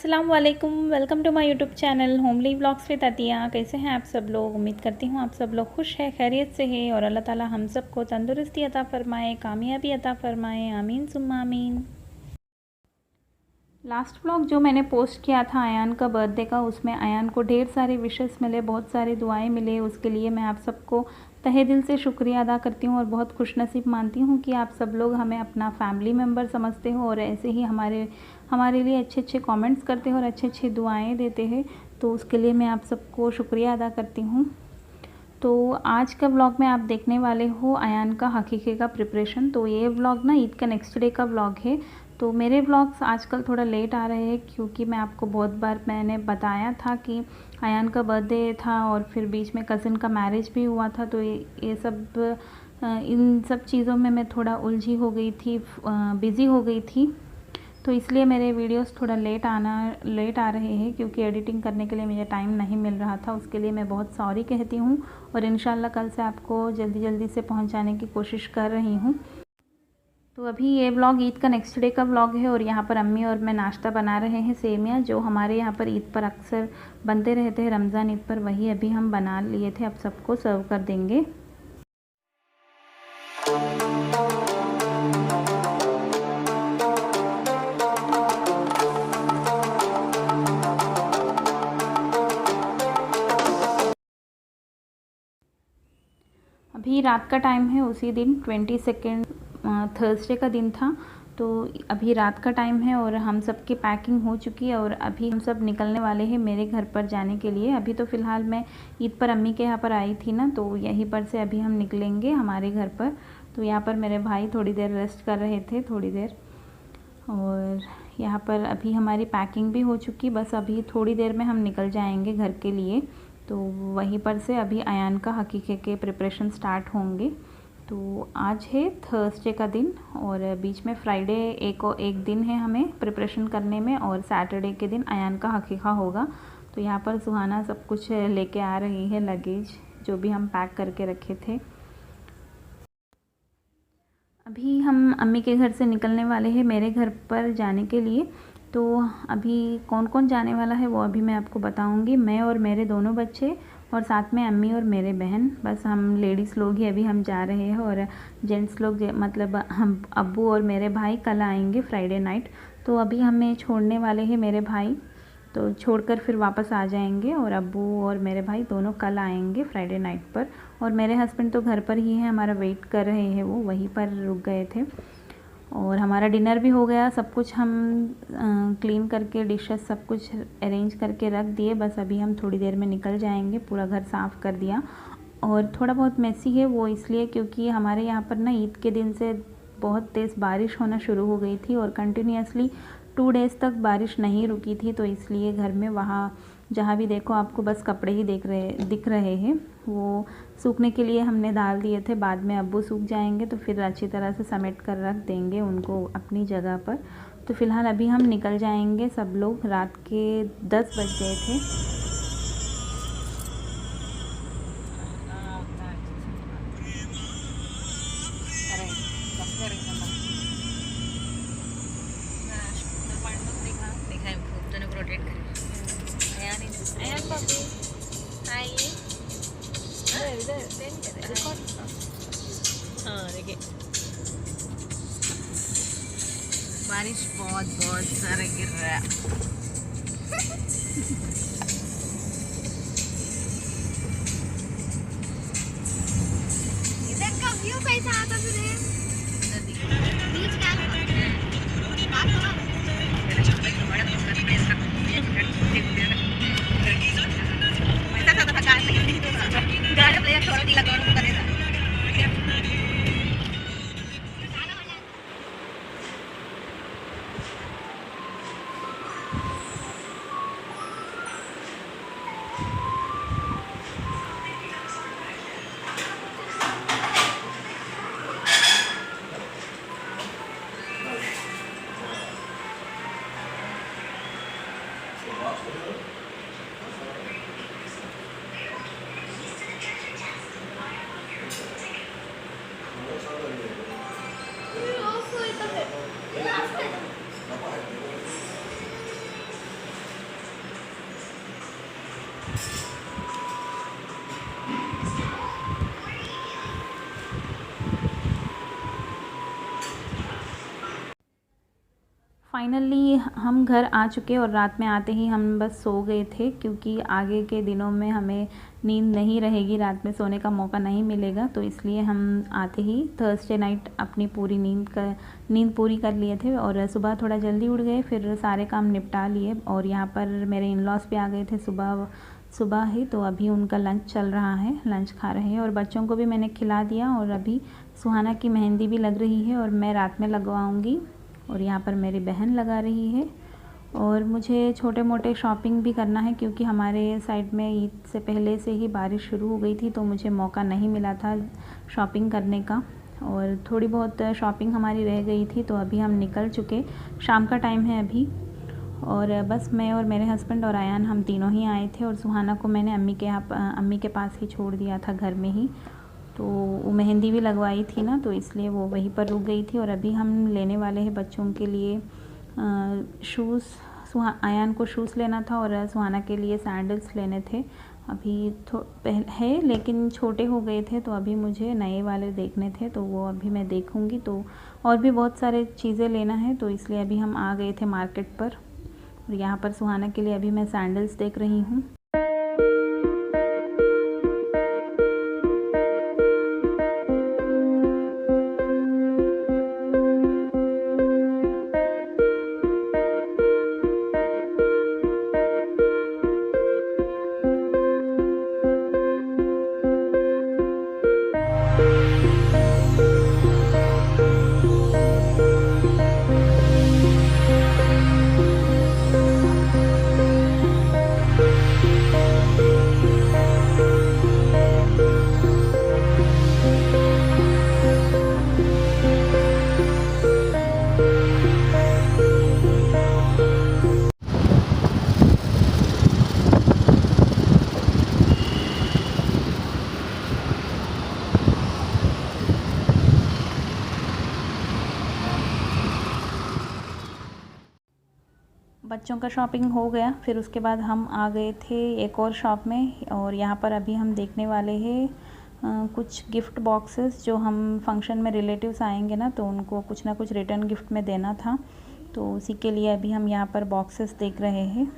अस्सलाम वालेकुम, welcome to my YouTube channel homely vlogs with Atiya. कैसे हैं आप सब लोग? उम्मीद करती हूँ आप सब लोग खुश हैं, खैरियत से हैं और अल्लाह ताला हम सबको तंदुरुस्ती अता फ़रमाए, कामयाबी अता फ़रमाए, आमीन सुम्मा आमीन। लास्ट व्लॉग जो मैंने पोस्ट किया था अयान का बर्थडे का, उसमें अयान को ढेर सारे विशेस मिले, बहुत सारी दुआएं मिले। उसके लिए मैं आप सबको तहे दिल से शुक्रिया अदा करती हूँ और बहुत खुशनसीब मानती हूँ कि आप सब लोग हमें अपना फैमिली मेम्बर समझते हो और ऐसे ही हमारे लिए अच्छे अच्छे कमेंट्स करते हो और अच्छे अच्छे दुआएं देते हैं। तो उसके लिए मैं आप सबको शुक्रिया अदा करती हूँ। तो आज का व्लॉग में आप देखने वाले हो अयान का हकीके का प्रिपरेशन। तो ये व्लॉग ना ईद का नेक्स्ट डे का व्लॉग है। तो मेरे व्लॉग्स आजकल थोड़ा लेट आ रहे हैं क्योंकि मैं आपको बहुत बार मैंने बताया था कि अयान का बर्थडे था और फिर बीच में कज़िन का मैरिज भी हुआ था। तो ये सब इन सब चीज़ों में मैं थोड़ा उलझी हो गई थी, बिज़ी हो गई थी। तो इसलिए मेरे वीडियोस थोड़ा लेट आ रहे हैं क्योंकि एडिटिंग करने के लिए मुझे टाइम नहीं मिल रहा था। उसके लिए मैं बहुत सॉरी कहती हूँ और इंशाल्लाह कल से आपको जल्दी जल्दी से पहुँचाने की कोशिश कर रही हूँ। तो अभी ये व्लॉग ईद का नेक्स्ट डे का व्लॉग है और यहाँ पर अम्मी और मैं नाश्ता बना रहे हैं, सेमिया जो हमारे यहाँ पर ईद पर अक्सर बनते रहते हैं, रमज़ान ईद पर। वही अभी हम बना लिए थे, अब सबको सर्व कर देंगे। अभी रात का टाइम है, उसी दिन 22 थर्सडे का दिन था। तो अभी रात का टाइम है और हम सब की पैकिंग हो चुकी है और अभी हम सब निकलने वाले हैं मेरे घर पर जाने के लिए। अभी तो फ़िलहाल मैं ईद पर अम्मी के यहाँ पर आई थी ना, तो यहीं पर से अभी हम निकलेंगे हमारे घर पर। तो यहाँ पर मेरे भाई थोड़ी देर रेस्ट कर रहे थे, थोड़ी देर। और यहाँ पर अभी हमारी पैकिंग भी हो चुकी, बस अभी थोड़ी देर में हम निकल जाएंगे घर के लिए। तो वहीं पर से अभी अयान का हकीके के प्रिपरेशन स्टार्ट होंगे। तो आज है थर्सडे का दिन और बीच में फ्राइडे एक दिन है हमें प्रिपरेशन करने में और सैटरडे के दिन अयान का हकीका होगा। तो यहाँ पर सुहाना सब कुछ लेके आ रही है, लगेज जो भी हम पैक करके रखे थे। अभी हम अम्मी के घर से निकलने वाले हैं मेरे घर पर जाने के लिए। तो अभी कौन कौन जाने वाला है वो अभी मैं आपको बताऊंगी। मैं और मेरे दोनों बच्चे और साथ में अम्मी और मेरे बहन, बस हम लेडीज़ लोग ही अभी हम जा रहे हैं। और जेंट्स लोग मतलब हम अब्बू और मेरे भाई कल आएंगे फ्राइडे नाइट। तो अभी हमें छोड़ने वाले हैं मेरे भाई, तो छोड़कर फिर वापस आ जाएंगे और अब्बू और मेरे भाई दोनों कल आएंगे फ्राइडे नाइट पर। और मेरे हस्बैंड तो घर पर ही हैं, हमारा वेट कर रहे हैं, वो वहीं पर रुक गए थे। और हमारा डिनर भी हो गया, सब कुछ हम क्लीन करके डिशेस सब कुछ अरेंज करके रख दिए। बस अभी हम थोड़ी देर में निकल जाएंगे, पूरा घर साफ़ कर दिया। और थोड़ा बहुत मैसी है वो इसलिए क्योंकि हमारे यहाँ पर ना ईद के दिन से बहुत तेज़ बारिश होना शुरू हो गई थी और कंटिन्यूसली 2 डेज़ तक बारिश नहीं रुकी थी। तो इसलिए घर में वहाँ जहाँ भी देखो आपको बस कपड़े ही दिख रहे हैं। वो सूखने के लिए हमने डाल दिए थे, बाद में अब्बू सूख जाएंगे तो फिर अच्छी तरह से समेट कर रख देंगे उनको अपनी जगह पर। तो फ़िलहाल अभी हम निकल जाएंगे सब लोग। रात के 10 बज गए थे। हाँ देखिए बारिश बहुत बहुत सारा गिर रहा है। इधर का व्यू कैसा आता तुझे? बीच का फाइनली हम घर आ चुके और रात में आते ही हम बस सो गए थे, क्योंकि आगे के दिनों में हमें नींद नहीं रहेगी, रात में सोने का मौका नहीं मिलेगा। तो इसलिए हम आते ही थर्सडे नाइट अपनी पूरी नींद पूरी कर लिए थे और सुबह थोड़ा जल्दी उठ गए, फिर सारे काम निपटा लिए। और यहाँ पर मेरे इन लॉज भी आ गए थे सुबह ही, तो अभी उनका लंच चल रहा है, लंच खा रहे हैं और बच्चों को भी मैंने खिला दिया। और अभी सुहाना की मेहंदी भी लग रही है और मैं रात में लगवाऊँगी। और यहाँ पर मेरी बहन लगा रही है। और मुझे छोटे मोटे शॉपिंग भी करना है, क्योंकि हमारे साइड में ईद से पहले से ही बारिश शुरू हो गई थी, तो मुझे मौका नहीं मिला था शॉपिंग करने का। और थोड़ी बहुत शॉपिंग हमारी रह गई थी, तो अभी हम निकल चुके, शाम का टाइम है अभी। और बस मैं और मेरे हस्बैंड और आयान हम तीनों ही आए थे। और सुहाना को मैंने अम्मी के पास ही छोड़ दिया था घर में ही, तो वो मेहंदी भी लगवाई थी ना, तो इसलिए वो वहीं पर रुक गई थी। और अभी हम लेने वाले हैं बच्चों के लिए शूज़। आयान को शूज़ लेना था और सुहाना के लिए सैंडल्स लेने थे। अभी है लेकिन छोटे हो गए थे, तो अभी मुझे नए वाले देखने थे, तो वो अभी मैं देखूँगी। तो और भी बहुत सारे चीज़ें लेना है, तो इसलिए अभी हम आ गए थे मार्केट पर। और यहाँ पर सुहाना के लिए अभी मैं सैंडल्स देख रही हूँ। बच्चों का शॉपिंग हो गया, फिर उसके बाद हम आ गए थे एक और शॉप में। और यहाँ पर अभी हम देखने वाले हैं कुछ गिफ्ट बॉक्सेस, जो हम फंक्शन में रिलेटिव्स आएंगे ना, तो उनको कुछ ना कुछ रिटर्न गिफ्ट में देना था, तो उसी के लिए अभी हम यहाँ पर बॉक्सेस देख रहे हैं।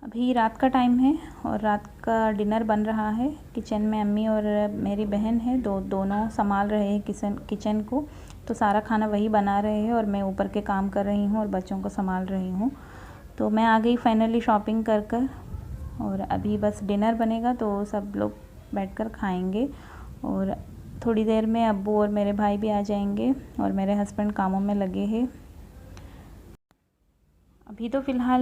अभी रात का टाइम है और रात का डिनर बन रहा है। किचन में अम्मी और मेरी बहन है, दोनों संभाल रहे हैं किचन को, तो सारा खाना वही बना रहे हैं और मैं ऊपर के काम कर रही हूँ और बच्चों को संभाल रही हूँ। तो मैं आ गई फाइनली शॉपिंग कर और अभी बस डिनर बनेगा, तो सब लोग बैठकर खाएंगे। और थोड़ी देर में अब्बू और मेरे भाई भी आ जाएंगे और मेरे हस्बैंड कामों में लगे हैं। अभी तो फ़िलहाल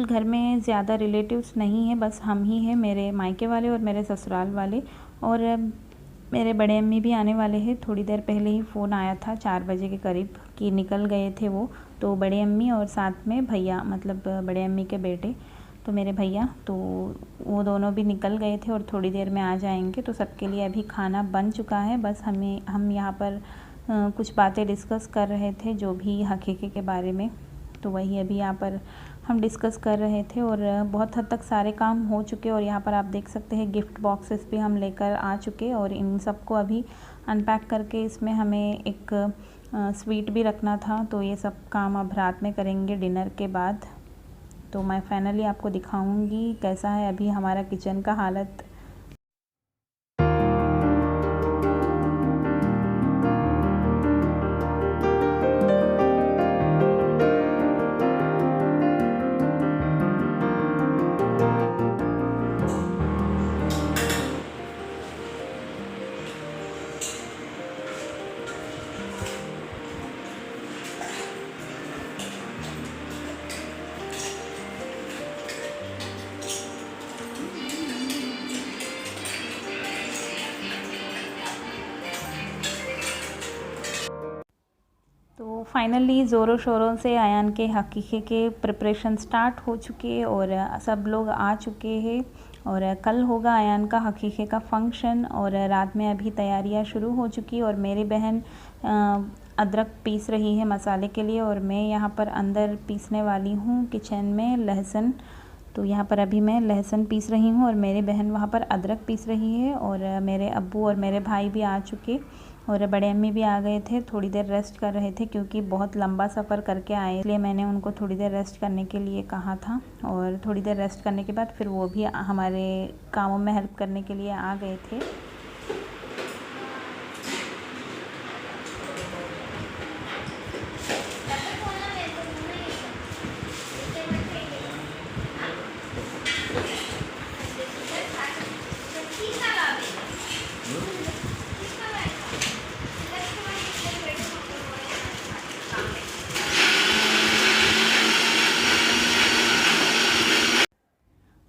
घर में ज़्यादा रिलेटिव्स नहीं हैं, बस हम ही हैं, मेरे मायके वाले और मेरे ससुराल वाले। और मेरे बड़े अम्मी भी आने वाले हैं। थोड़ी देर पहले ही फ़ोन आया था 4 बजे के करीब कि निकल गए थे वो, तो बड़े अम्मी और साथ में भैया, मतलब बड़े अम्मी के बेटे, तो मेरे भैया, तो वो दोनों भी निकल गए थे और थोड़ी देर में आ जाएंगे। तो सबके लिए अभी खाना बन चुका है, बस हम यहाँ पर कुछ बातें डिस्कस कर रहे थे, जो भी हकीक़त के बारे में, तो वही अभी यहाँ पर हम डिस्कस कर रहे थे। और बहुत हद तक सारे काम हो चुके और यहाँ पर आप देख सकते हैं गिफ्ट बॉक्सेस भी हम लेकर आ चुके। और इन सबको अभी अनपैक करके इसमें हमें एक स्वीट भी रखना था, तो ये सब काम अब रात में करेंगे डिनर के बाद। तो मैं फाइनली आपको दिखाऊंगी कैसा है अभी हमारा किचन का हालत। तो फाइनली ज़ोरों शोरों से आयान के हकीक़े के प्रिपरेशन स्टार्ट हो चुके और सब लोग आ चुके हैं। और कल होगा अयान का हकीक़े का फ़ंक्शन और रात में अभी तैयारियां शुरू हो चुकी और मेरी बहन अदरक पीस रही है मसाले के लिए और मैं यहाँ पर अंदर पीसने वाली हूँ किचन में लहसुन। तो यहाँ पर अभी मैं लहसुन पीस रही हूँ और मेरी बहन वहाँ पर अदरक पीस रही है और मेरे अब्बू और मेरे भाई भी आ चुके और बड़े अम्मी भी आ गए थे। थोड़ी देर रेस्ट कर रहे थे क्योंकि बहुत लंबा सफ़र करके आए, इसलिए मैंने उनको थोड़ी देर रेस्ट करने के लिए कहा था और थोड़ी देर रेस्ट करने के बाद फिर वो भी हमारे कामों में हेल्प करने के लिए आ गए थे।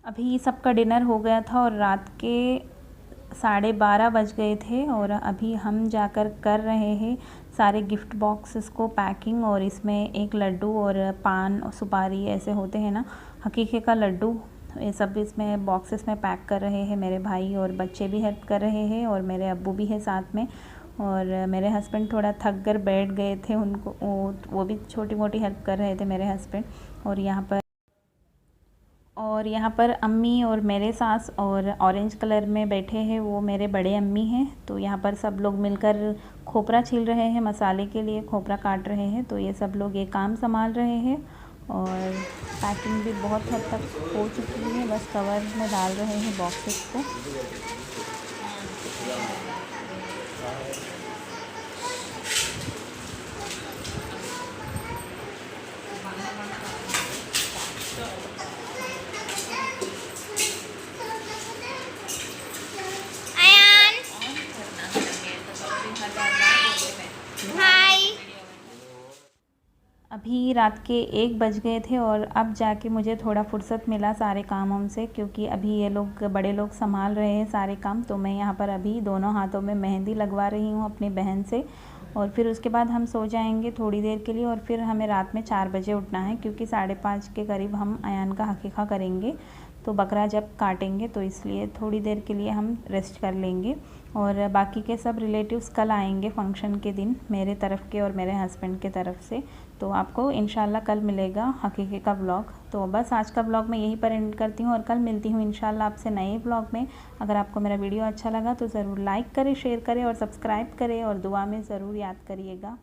अभी सबका डिनर हो गया था और रात के 12:30 बज गए थे और अभी हम जाकर कर रहे हैं सारे गिफ्ट बॉक्सेस को पैकिंग। और इसमें एक लड्डू और पान और सुपारी ऐसे होते हैं ना, हकीक़े का लड्डू, ये सब इसमें बॉक्सेस में पैक कर रहे हैं। मेरे भाई और बच्चे भी हेल्प कर रहे हैं और मेरे अब्बू भी है साथ में। और मेरे हस्बैंड थोड़ा थक कर बैठ गए थे, उनको वो भी छोटी मोटी हेल्प कर रहे थे मेरे हस्बैंड। और यहाँ पर अम्मी और मेरे सास और ऑरेंज कलर में बैठे हैं वो मेरे बड़े अम्मी हैं। तो यहाँ पर सब लोग मिलकर खोपरा छील रहे हैं, मसाले के लिए खोपरा काट रहे हैं। तो ये सब लोग ये काम संभाल रहे हैं और पैकिंग भी बहुत हद तक हो चुकी है, बस कवर में डाल रहे हैं बॉक्सेस को। अभी रात के 1 बज गए थे और अब जाके मुझे थोड़ा फुर्सत मिला सारे कामों से, क्योंकि अभी ये लोग बड़े लोग संभाल रहे हैं सारे काम। तो मैं यहाँ पर अभी दोनों हाथों में मेहंदी लगवा रही हूँ अपनी बहन से और फिर उसके बाद हम सो जाएंगे थोड़ी देर के लिए और फिर हमें रात में 4 बजे उठना है, क्योंकि 5:30 के करीब हम अयान का हकीक़ा करेंगे। तो बकरा जब काटेंगे तो इसलिए थोड़ी देर के लिए हम रेस्ट कर लेंगे। और बाकी के सब रिलेटिव्स कल आएंगे फ़ंक्शन के दिन, मेरे तरफ़ के और मेरे हस्बैंड के तरफ से। तो आपको इंशाल्लाह कल मिलेगा हकीक़े का व्लॉग। तो बस आज का व्लॉग मैं यहीं पर एंड करती हूँ और कल मिलती हूँ इंशाल्लाह आपसे नए व्लॉग में। अगर आपको मेरा वीडियो अच्छा लगा तो ज़रूर लाइक करें, शेयर करें और सब्सक्राइब करें और दुआ में ज़रूर याद करिएगा।